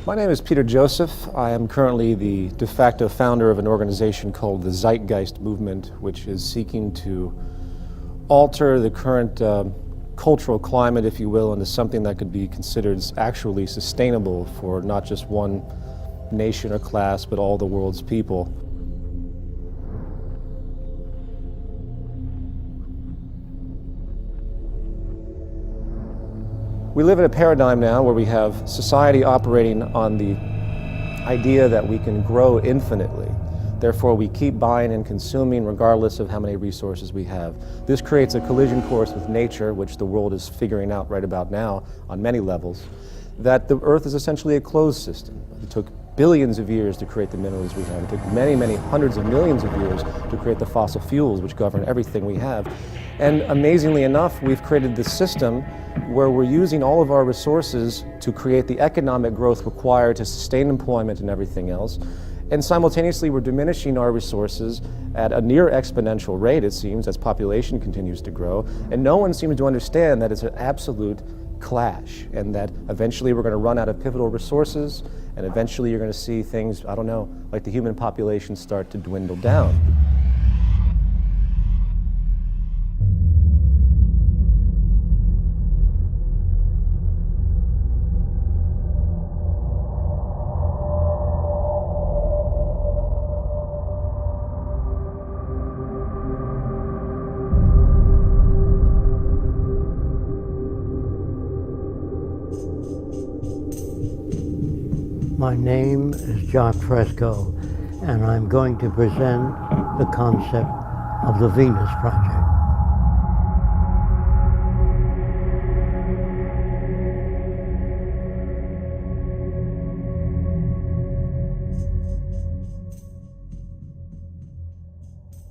My name is Peter Joseph. I am currently the de facto founder of an organization called the Zeitgeist movement, which is seeking to alter the current cultural climate, if you will, into something that could be considered actually sustainable for not just one nation or class, but all the world's people. We live in a paradigm now where we have society operating on the idea that we can grow infinitely. Therefore, we keep buying and consuming regardless of how many resources we have. This creates a collision course with nature, which the world is figuring out right about now on many levels, that the Earth is essentially a closed system. It took billions of years to create the minerals we have. It took many, many hundreds of millions of years to create the fossil fuels which govern everything we have. And amazingly enough, we've created this system where we're using all of our resources to create the economic growth required to sustain employment and everything else. And simultaneously, we're diminishing our resources at a near exponential rate, it seems, as population continues to grow. And no one seems to understand that it's an absolute clash, and that eventually we're going to run out of pivotal resources, and eventually you're going to see things, I don't know, like the human population start to dwindle down. My name is Jacques Fresco, and I'm going to present the concept of the Venus Project.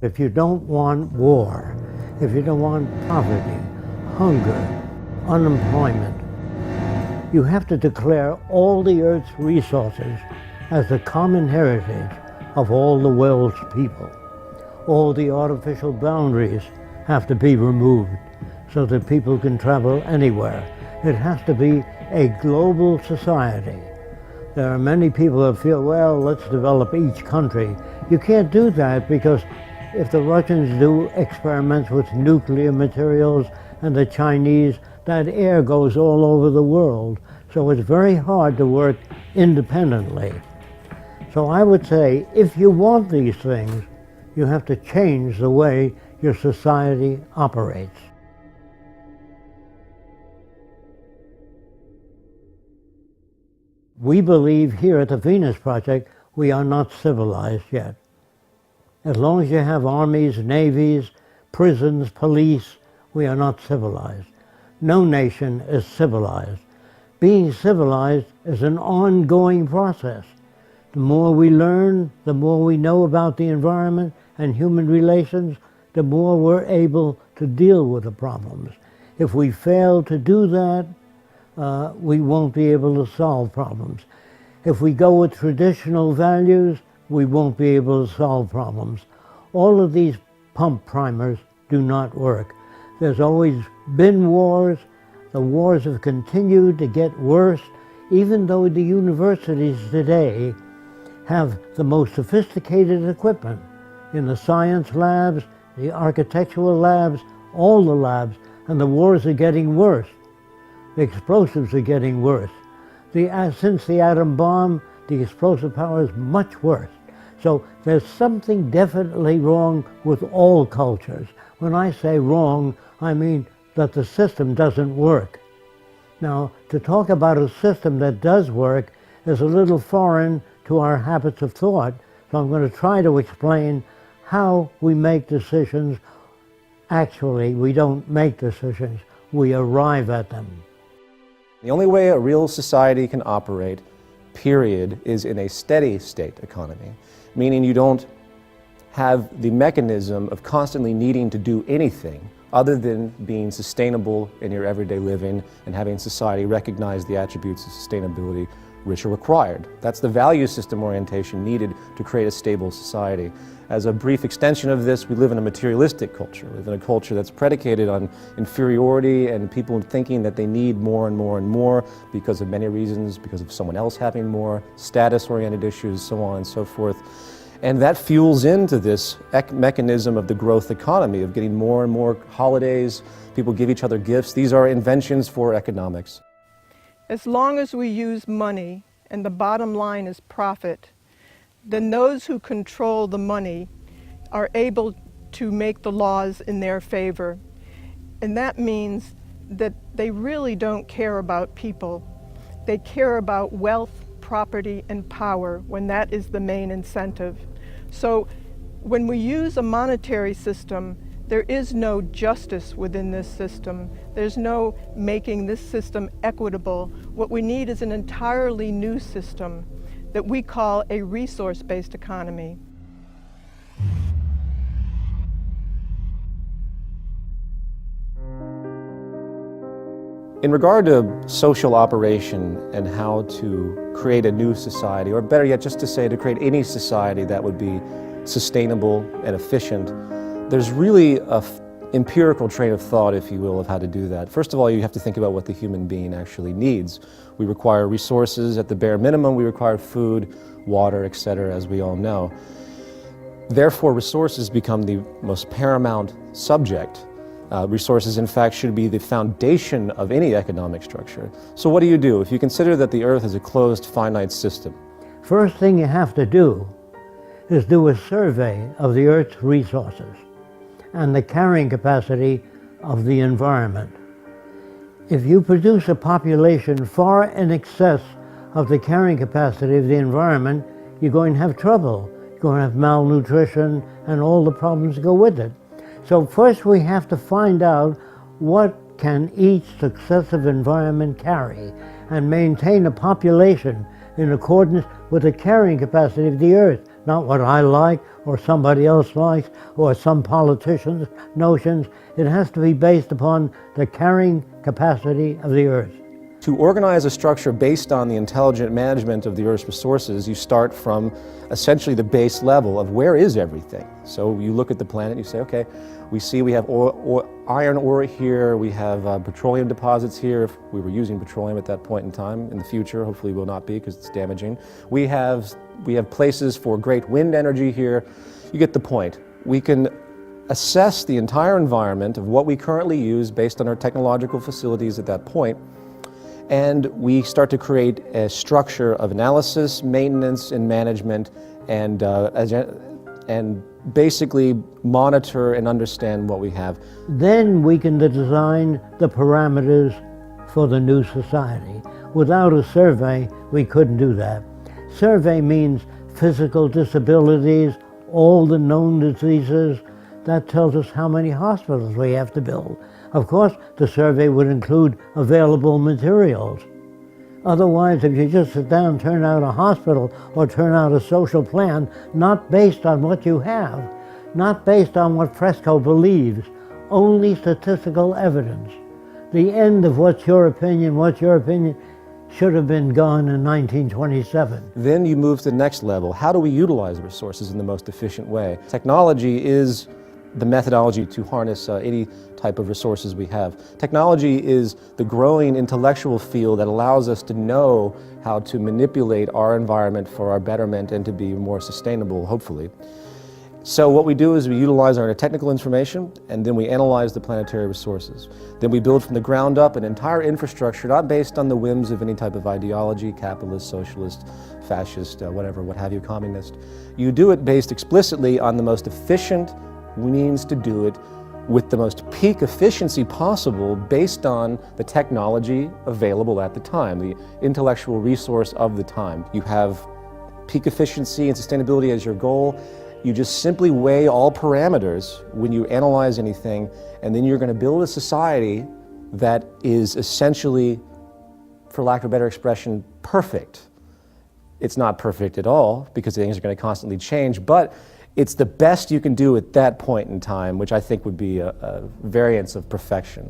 If you don't want war, if you don't want poverty, hunger, unemployment, you have to declare all the Earth's resources as the common heritage of all the world's people. All the artificial boundaries have to be removed so that people can travel anywhere. It has to be a global society. There are many people that feel, well, let's develop each country. You can't do that, because if the Russians do experiments with nuclear materials and the Chinese, that air goes all over the world. So it's very hard to work independently. So I would say, if you want these things, you have to change the way your society operates. We believe here at the Venus Project, we are not civilized yet. As long as you have armies, navies, prisons, police, we are not civilized. No nation is civilized. Being civilized is an ongoing process. The more we learn, the more we know about the environment and human relations, the more we're able to deal with the problems. If we fail to do that, we won't be able to solve problems. If we go with traditional values, we won't be able to solve problems. All of these pump primers do not work. There's always been wars. The wars have continued to get worse, even though the universities today have the most sophisticated equipment in the science labs, the architectural labs, all the labs, and the wars are getting worse. The explosives are getting worse. Since the atom bomb, the explosive power is much worse. So there's something definitely wrong with all cultures. When I say wrong, I mean that the system doesn't work. Now, to talk about a system that does work is a little foreign to our habits of thought, so I'm going to try to explain how we make decisions. Actually, we don't make decisions, we arrive at them. The only way a real society can operate, period, is in a steady state economy, meaning you don't have the mechanism of constantly needing to do anything other than being sustainable in your everyday living and having society recognize the attributes of sustainability rich are required. That's the value system orientation needed to create a stable society. As a brief extension of this, we live in a materialistic culture. We live in a culture that's predicated on inferiority and people thinking that they need more and more and more because of many reasons, because of someone else having more, status-oriented issues, so on and so forth. And that fuels into this mechanism of the growth economy, of getting more and more holidays, people give each other gifts. These are inventions for economics. As long as we use money and the bottom line is profit, then those who control the money are able to make the laws in their favor. And that means that they really don't care about people. They care about wealth, property, and power when that is the main incentive. So when we use a monetary system, there is no justice within this system. There's no making this system equitable. What we need is an entirely new system that we call a resource-based economy. In regard to social operation and how to create a new society, or better yet, just to say to create any society that would be sustainable and efficient, there's really an empirical train of thought, if you will, of how to do that. First of all, you have to think about what the human being actually needs. We require resources at the bare minimum. We require food, water, etc., as we all know. Therefore, resources become the most paramount subject. Resources, in fact, should be the foundation of any economic structure. So what do you do if you consider that the Earth is a closed, finite system? First thing you have to do is do a survey of the Earth's resources and the carrying capacity of the environment. If you produce a population far in excess of the carrying capacity of the environment, you're going to have trouble. You're going to have malnutrition and all the problems that go with it. So first we have to find out what can each successive environment carry and maintain a population in accordance with the carrying capacity of the Earth, not what I like or somebody else likes or some politician's notions. It has to be based upon the carrying capacity of the Earth. To organize a structure based on the intelligent management of the Earth's resources, you start from essentially the base level of where is everything. So you look at the planet and you say, okay, we see we have iron ore here, we have petroleum deposits here, if we were using petroleum at that point in time. In the future, hopefully will not be because it's damaging. We have places for great wind energy here. You get the point. We can assess the entire environment of what we currently use based on our technological facilities at that point, and we start to create a structure of analysis, maintenance, and management, and basically monitor and understand what we have. Then we can design the parameters for the new society. Without a survey, we couldn't do that. Survey means physical disabilities, all the known diseases. That tells us how many hospitals we have to build. Of course, the survey would include available materials. Otherwise, if you just sit down and turn out a hospital or turn out a social plan, not based on what you have, not based on what Fresco believes, only statistical evidence. The end of what's your opinion should have been gone in 1927. Then you move to the next level. How do we utilize resources in the most efficient way? Technology is the methodology to harness any type of resources we have. Technology is the growing intellectual field that allows us to know how to manipulate our environment for our betterment and to be more sustainable, hopefully. So what we do is we utilize our technical information, and then we analyze the planetary resources. Then we build from the ground up an entire infrastructure, not based on the whims of any type of ideology, capitalist, socialist, fascist, whatever, what have you, communist. You do it based explicitly on the most efficient means to do it with the most peak efficiency possible based on the technology available at the time, the intellectual resource of the time. You have peak efficiency and sustainability as your goal. You just simply weigh all parameters when you analyze anything, and then you're going to build a society that is essentially, for lack of a better expression, perfect. It's not perfect at all because things are going to constantly change, but it's the best you can do at that point in time, which I think would be a variance of perfection.